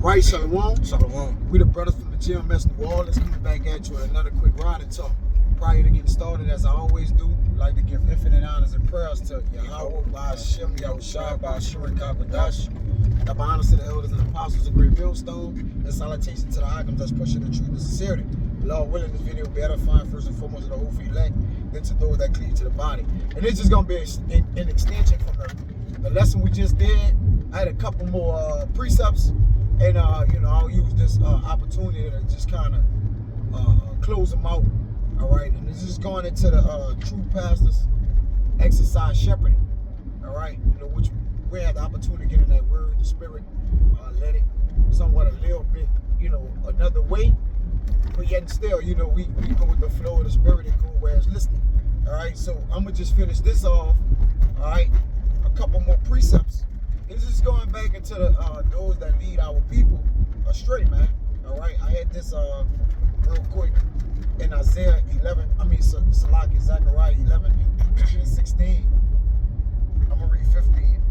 Right, Shalom. Shalom. We the brothers from the GMS New Orleans coming back at you with another quick ride and talk. Prior to getting started, as I always do, I'd like to give infinite honors and prayers to Yahweh, Ba'ashem, Yahushua, Ba'ashur, Kakadash. The honors to the elders and apostles of Great Millstone, and salutation to the icons that's pushing the truth and sincerity. Lord willing, this video will be edifying first and foremost to the whole free elect, then to those that cleave to the body. And it's just going to be an extension from the lesson we just did. I had a couple more precepts. And, I'll use this opportunity to just kind of close them out, all right? And this is going into the true pastors exercise shepherding, all right? Which we had the opportunity to get in that word, the spirit, let it somewhat a little bit, another way. But yet still, we go with the flow of the spirit and go where it's listening, all right? So I'm going to just finish this off, all right? A couple more precepts. This is going back into the those that lead our people astray, man. All right, I had this real quick in Isaiah 11. Zechariah 11 and 16. I'm gonna read 15.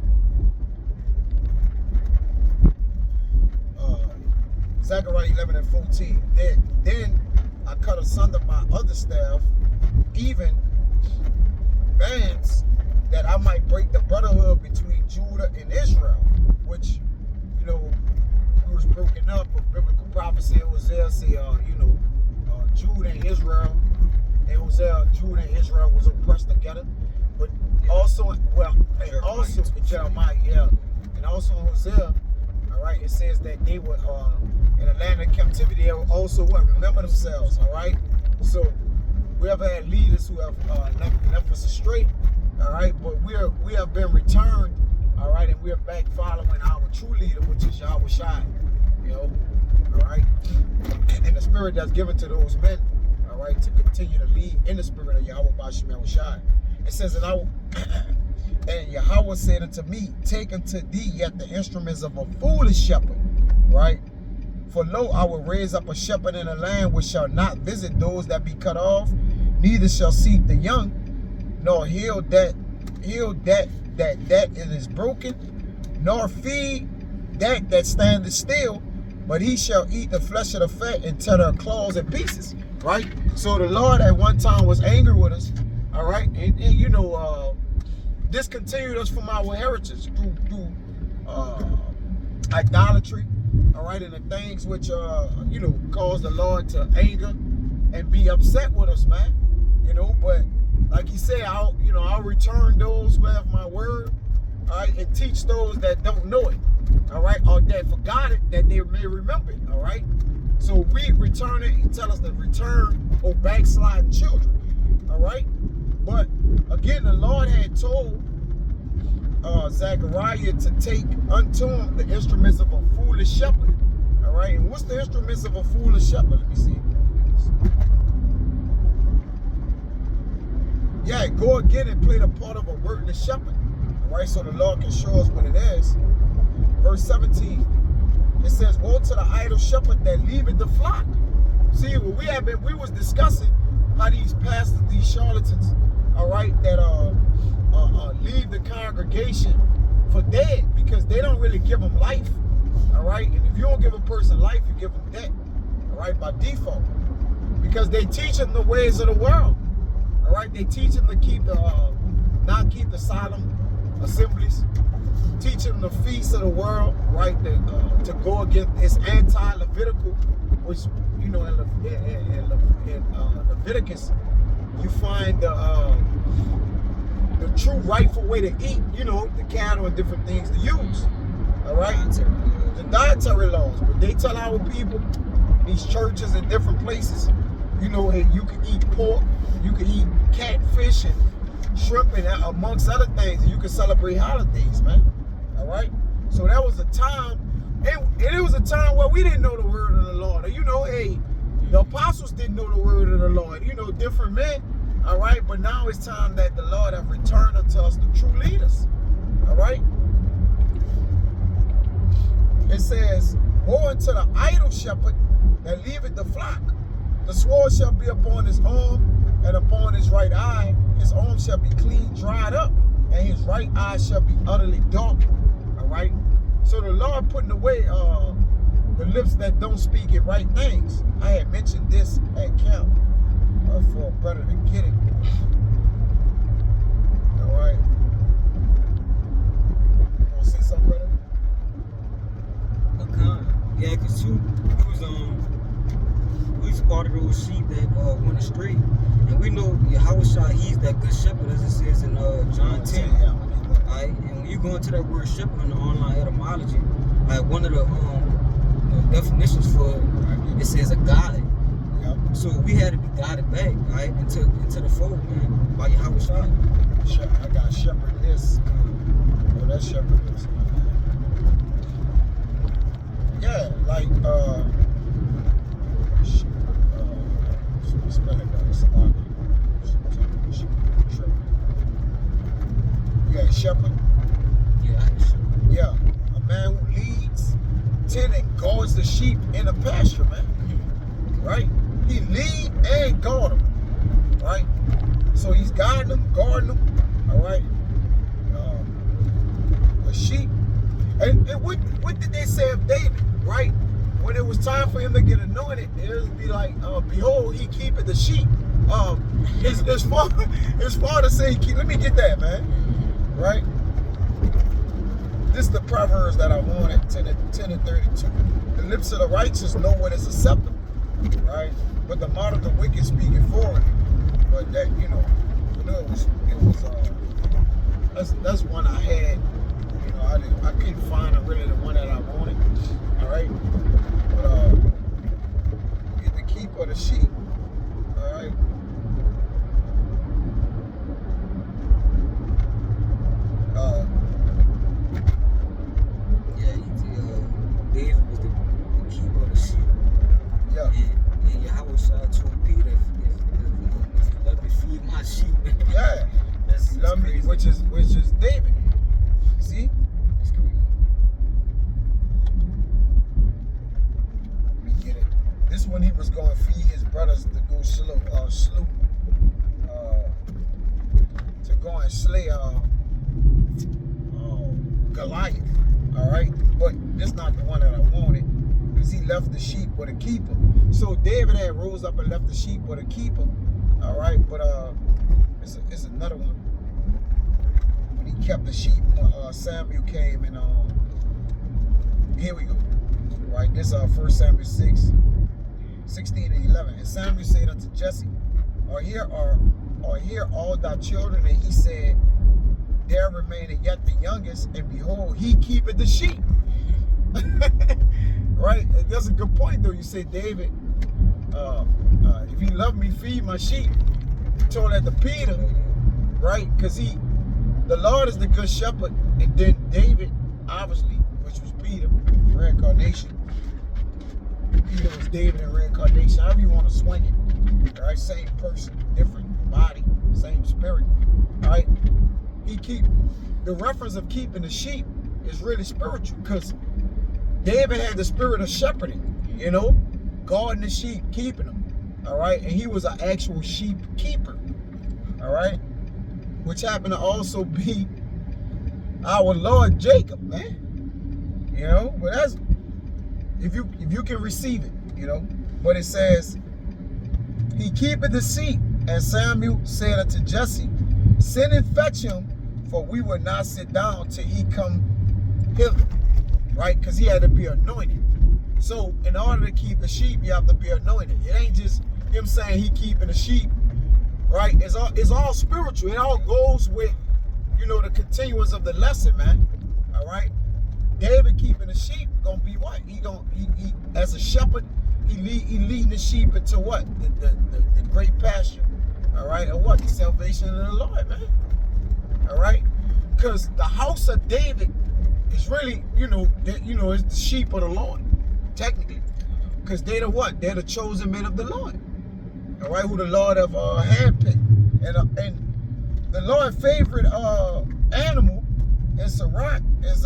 Zechariah 11 and 14. Then I cut asunder my other staff, even bands, that I might break the brotherhood between Judah and Israel, which, we was broken up with biblical prophecy. Hosea say, Judah and Israel, and Hosea, Judah and Israel was oppressed together. But also, in Jeremiah, and also in Hosea, all right, it says that they were in a land of captivity. They were also remember themselves, all right. So we have had leaders who have left us astray. All right, but we have been returned, all right, and we are back following our true leader, which is Yahushua, all right, and the spirit that's given to those men, all right, to continue to lead in the spirit of Yahweh Ba'ashem Yahushua. It says, and Yahweh said unto me, take unto thee yet the instruments of a foolish shepherd, right? For lo, I will raise up a shepherd in a land which shall not visit those that be cut off, neither shall seek the young, nor heal that it is broken, nor feed that standeth still, but he shall eat the flesh of the fat and tear their claws in pieces, right? So the Lord at one time was angry with us, all right, and discontinued us from our heritage through idolatry, all right, and the things which caused the Lord to anger and be upset with us, man, but like he said, I'll return those who have my word, all right, and teach those that don't know it, all right, or that forgot it, that they may remember it, all right. So we return it. He tell us to return or backsliding children, all right. But again, the Lord had told Zechariah to take unto him the instruments of a foolish shepherd, all right. And what's the instruments of a foolish shepherd? Let me see. Yeah, go again and play the part of a wordless shepherd. All right, so the Lord can show us what it is. Verse 17, it says, woe to the idle shepherd that leaveth the flock. See, we was discussing how these pastors, these charlatans, all right, that leave the congregation for dead because they don't really give them life, all right? And if you don't give a person life, you give them death, all right, by default, because they teach them the ways of the world. All right, they teach them to not keep the solemn assemblies, teach them the feasts of the world, right? To go against it's anti-Levitical, which in Leviticus you find the true rightful way to eat, the cattle and different things to use. All right, the dietary laws, but they tell our people in these churches and different places, you can eat pork. You can eat catfish and shrimp and amongst other things. And you can celebrate holidays, man. All right? So that was a time, and it was a time where we didn't know the word of the Lord. The apostles didn't know the word of the Lord. Different men. All right? But now it's time that the Lord have returned unto us the true leaders. All right? It says, woe unto the idle shepherd that leaveth the flock. The sword shall be upon his arm, and upon his right eye, his arm shall be clean dried up, and his right eye shall be utterly dark. All right. So the Lord putting away the lips that don't speak it right things. I had mentioned this at camp for a brother to get it. All right. You want to say something, brother? Yeah, cause too, we was part of those sheep that went astray, and we know Yahushua, he's that good shepherd, as it says in John 10. Yeah, Alright, and when you go into that word shepherd in the online etymology, one of the definitions for it says a guide. Yep. So we had to be guided back, right, into the fold, man, by Yahushua. I got shepherd this. Oh, that shepherd this. Yeah, like spelling yeah, shepherd. Yeah, Yeah, a man who leads, tend and guards the sheep in a pasture, man. Right? He lead and guard them. Right? So he's guiding them, guarding them. All right. A sheep. And what did they say of David? Right? When it was time for him to get anointed, it would be like, behold, he keepeth the sheep. His father say, let me get that, man. Right? This is the Proverbs that I wanted, 10 and 32. The lips of the righteous know what is acceptable. Right? But the mouth of the wicked speaketh for it. But that, that's one I had. I couldn't find really the one that I wanted. All right, but get the keep of the sheep. All right. David was the keeper of the sheep. Yeah. And Yahushua told Peter, if you love me, feed my sheep. Yeah. That's love me, crazy. which is David. See? That's crazy. Let me get it. This one he was going to feed his brothers to go slew to go and slay Goliath. All right, but this not the one that I wanted, because he left the sheep with a keeper. So David had rose up and left the sheep with a keeper. All right, but it's another one. When he kept the sheep, when Samuel came and here we go. Right, this 1 Samuel 6, 16 and 11. And Samuel said unto Jesse, Are here all thy children? And he said, There remaineth yet the youngest, and behold, he keepeth the sheep. Right? And that's a good point, though. You say, David, if you love me, feed my sheep. He told that to Peter, right? Because the Lord is the good shepherd, and then David, obviously, which was Peter, reincarnation. Peter was David in reincarnation. However you want to swing it. All right? Same person, different body, same spirit. All right? The reference of keeping the sheep is really spiritual, because David had the spirit of shepherding, guarding the sheep, keeping them, all right? And he was an actual sheep keeper, all right? Which happened to also be our Lord Jacob, man. But that's, if you can receive it, But it says, he keepeth the sheep, and Samuel said unto Jesse, Send and fetch him, for we will not sit down till he come hither. Right? Because he had to be anointed. So in order to keep the sheep, you have to be anointed. It ain't just him saying he keeping the sheep. Right? It's all spiritual. It all goes with, the continuance of the lesson, man. All right? David keeping the sheep gonna be what? He as a shepherd, he leading the sheep into what? The great pasture. All right? And what? The salvation of the Lord, man. All right? Because the house of David is really, it's the sheep of the Lord, technically. Because they're the what? They're the chosen men of the Lord. All right? Who the Lord have handpicked. And the Lord's favorite animal in Sirach is,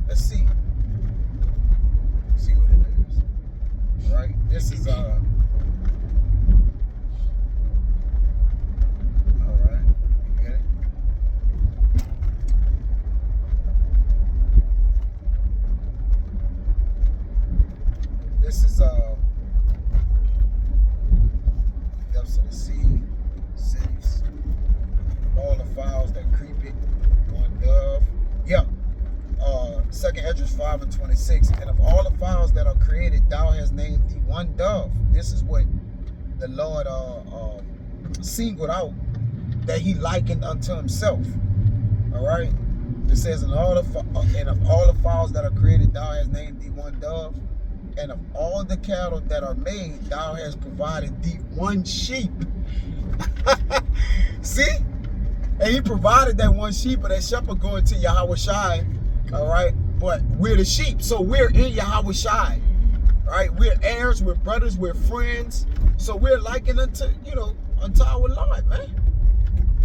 let's see. See what it is. All right? This is, 2 Esdras 5:26. And of all the fowls that are created, thou hast named thee one dove. This is what the Lord singled out, that he likened unto himself. All right. It says, and of all the fowls that are created, thou hast named thee one dove. And of all the cattle that are made, thou hast provided thee one sheep. See? And he provided that one sheep, but that shepherd going to Yahweh Shai. All right. But we're the sheep. So we're in Yahweh Shai. Right? We're heirs, we're brothers, we're friends. So we're likened unto, unto our Lord, man.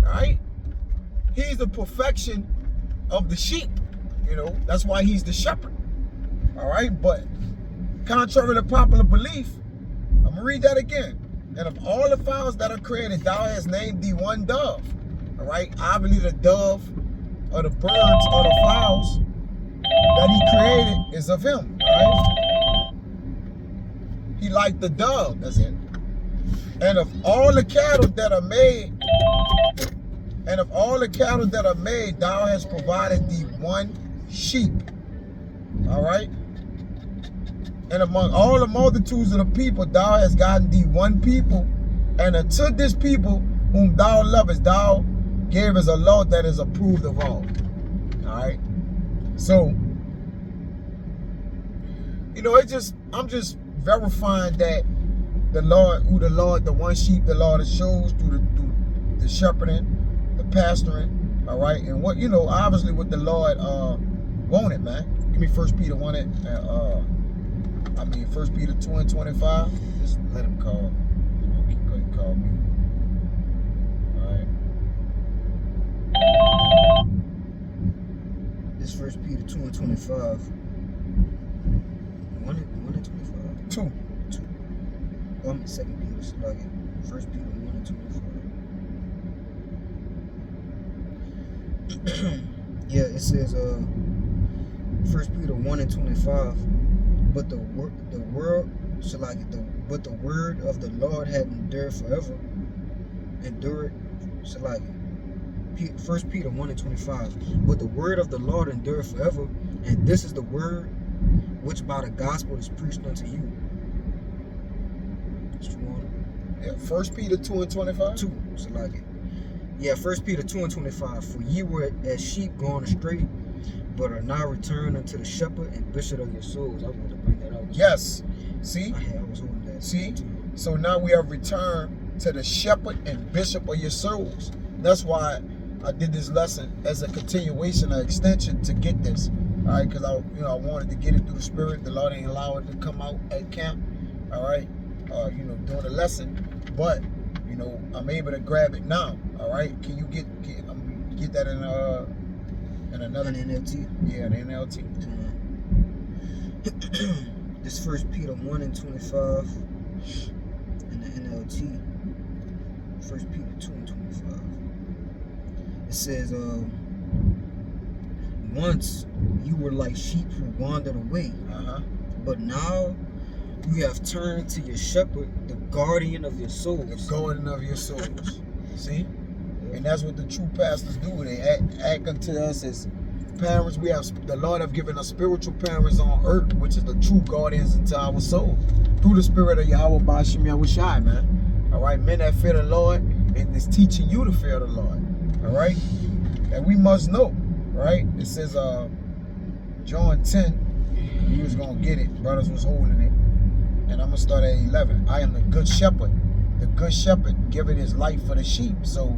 All right? He's the perfection of the sheep. That's why he's the shepherd. All right? But contrary to popular belief, I'm going to read that again. And of all the fowls that are created, thou hast named thee one dove. All right? Obviously, the dove or the birds or the fowls that he created is of him. All right? He liked the dove, that's it. And of all the cattle that are made, thou hast provided thee one sheep. All right? And among all the multitudes of the people, thou hast gotten thee one people. And unto this people whom thou lovest, thou gavest a law that is approved of all. All right? So, I'm just verifying that the one sheep the Lord has chose through the shepherding, the pastoring, all right, and what obviously what the Lord wanted, man. Give me 1 Peter 1 1 Peter 2:25. Just let him call. Okay, go ahead and call me. All right. This 1 Peter 2:25. 1:25. 2. 2. 2 Peter, so like 1 Peter 1:25. Yeah, it says 1 Peter 1:25. But the word of the Lord had endured forever. So like 1 Peter 1:25. But the word of the Lord endured forever, and this is the word which by the gospel is preached unto you. Yeah, 1 Peter 2:25. 2. So like it. Yeah, 1 Peter 2:25. For ye were as sheep going astray, but are now returned unto the shepherd and bishop of your souls. I want to bring that out. Yes. See? I was holding that. See? So now we have returned to the shepherd and bishop of your souls. That's why I did this lesson as a continuation or extension to get this. All right, because I wanted to get it through the Spirit. The Lord ain't allow it to come out at camp. All right, during the lesson, but I'm able to grab it now. All right, can you get that in another NLT? Yeah, the NLT. This 1 Peter 1:25 in the NLT. 1 Peter 2:25. It says, once you were like sheep who wandered away, but now you have turned to your shepherd, the guardian of your souls. The guardian of your souls. See? And that's what the true pastors do. They act unto us as parents. The Lord have given us spiritual parents on earth, which is the true guardians into our soul. Through the spirit of Yahweh Ba'ashem Yahweh Shai, man. All right, men that fear the Lord, and it's teaching you to fear the Lord. All right? And we must know, right? It says John 10, he was going to get it. Brothers was holding it. And I'm going to start at 11. I am the good shepherd. The good shepherd giving his life for the sheep. So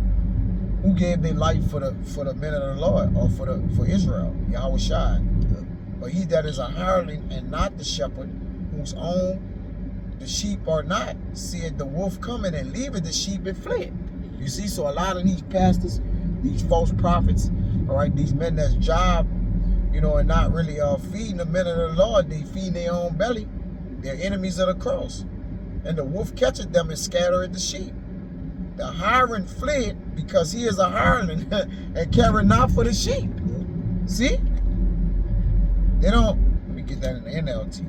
who gave their life for the men of the Lord, or for Israel? Yahweh Shai. But he that is a hireling and not the shepherd, whose own the sheep are not, seeth the wolf coming and leaveth the sheep and fled. You see, so a lot of these pastors, these false prophets, all right, these men that's job, are not really feeding the men of the Lord. They feed their own belly. They're enemies of the cross. And the wolf catcheth them and scattereth the sheep. The hireling fled because he is a hireling and caring not for the sheep. See? They don't, let me get that in the NLT.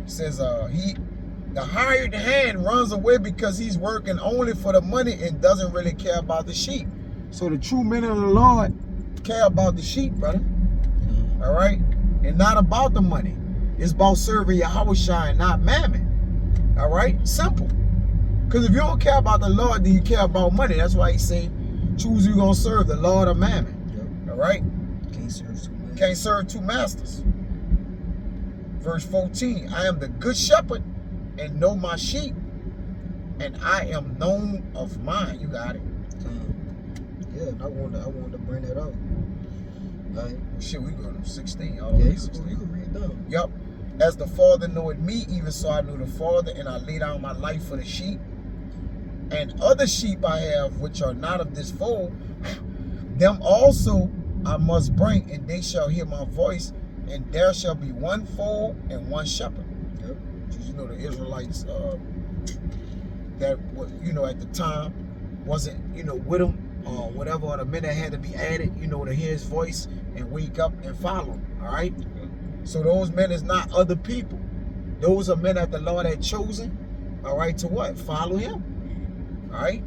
It says, the hired hand runs away because he's working only for the money and doesn't really care about the sheep. So the true men of the Lord care about the sheep, brother. All right? and not about the money. It's about serving Yahweh Shai and not mammon. All right? Simple. Because if you don't care about the Lord, then you care about money. That's why he say, choose who you going to serve, the Lord or mammon. Yep. All right? Can't serve two masters. Can't serve two masters. Verse 14, I am the good shepherd and know my sheep, and I am known of mine. You got it. Yeah, and I wanted to bring that out. Right? Shit, we go to 16. All the Yeah, way you to 16. can read down. Yup. As the Father knoweth me, even so I know the Father, and I lay down my life for the sheep. And other sheep I have, which are not of this fold, them also I must bring, and they shall hear my voice, and there shall be one fold and one shepherd. Yep. You know, the Israelites that was, you know, at the time wasn't, you know, with him or whatever, or the men that had to be added, you know, to hear his voice and wake up and follow him. All right. So those men is not other people. Those are men that the Lord had chosen. All right, to what? Follow him. All right.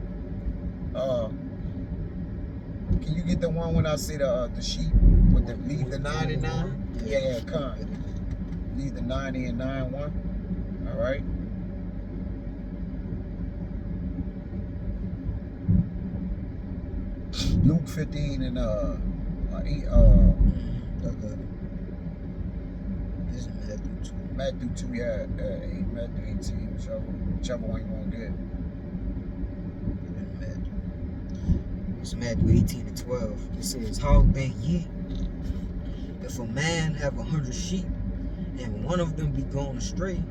Can you get the one when I say the sheep with the leave the 99? Yeah, come. Leave the 90 and 9 one. All right. Luke 15 and 8. Okay. This is Matthew 2. Matthew 2, yeah, Matthew 18, whichever one you want to get. It's Matthew 18 and 12. It says, how think ye, if a man have 100 sheep, and one of them be gone astray,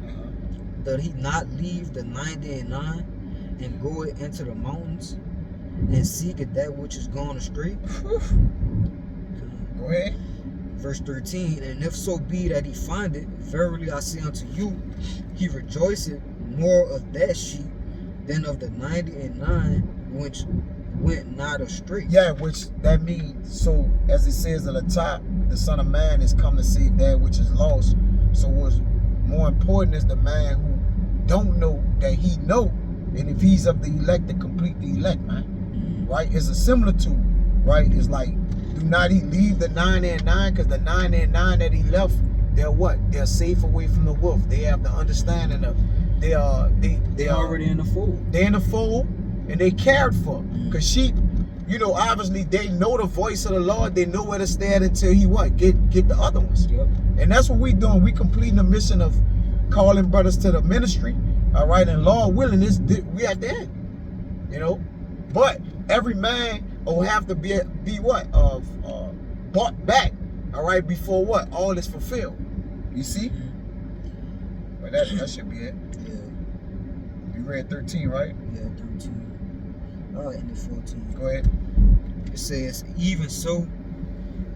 doth he not leave the 99 and go into the mountains and seek at that which is gone astray? Go ahead. Verse 13, and if so be that he find it, verily I say unto you, he rejoiceth more of that sheep than of the 99 which went not astray. Yeah, which that means, so as it says at the top, the Son of Man is come to save that which is lost. So what's more important is the man who don't know that he know, and if he's of the elect, to complete the elect, man. Right? It's a similitude, right? It's like, do not he leave the 99, because the 99 that he left, they're what? They're safe away from the wolf. They have the understanding of they are already in the fold. They're in the fold and they cared for. Because sheep, you know, obviously they know the voice of the Lord. They know where to stand until he what? Get the other ones. Yep. And that's what we doing. We completing the mission of calling brothers to the ministry. All right, and Lord willing, we at the end. You know, but every man will have to be what? Bought back. All right, before what? All is fulfilled. You see? But that should be it. Yeah. You read 13, right? Yeah, 13. And the 14. Go ahead. It says, even so,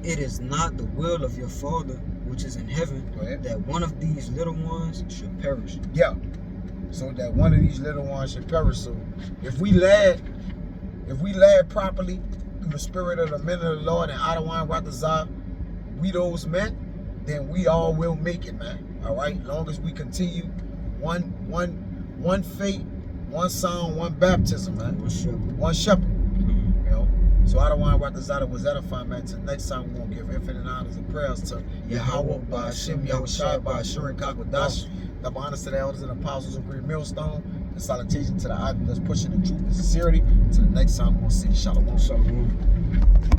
it is not the will of your Father which is in heaven that one of these little ones should perish. Yeah. So that one of these little ones should perish. So if we led properly through the spirit of the men of the Lord and Adawan Ratazah, we those men, then we all will make it, man. All right. Long as we continue one faith, one sound, one baptism, man. One shepherd. You know. So Adawan Ratazah was edifying, man. Till next time we won't give infinite honors and prayers to Yahweh by Hashem, Yahweh Shai by Ashurin Kakwadash. Double honors to the elders and apostles of Great Millstone. And salutation to the idol that's pushing the truth and sincerity. Till the next time we'll see. Shalom. Shalom.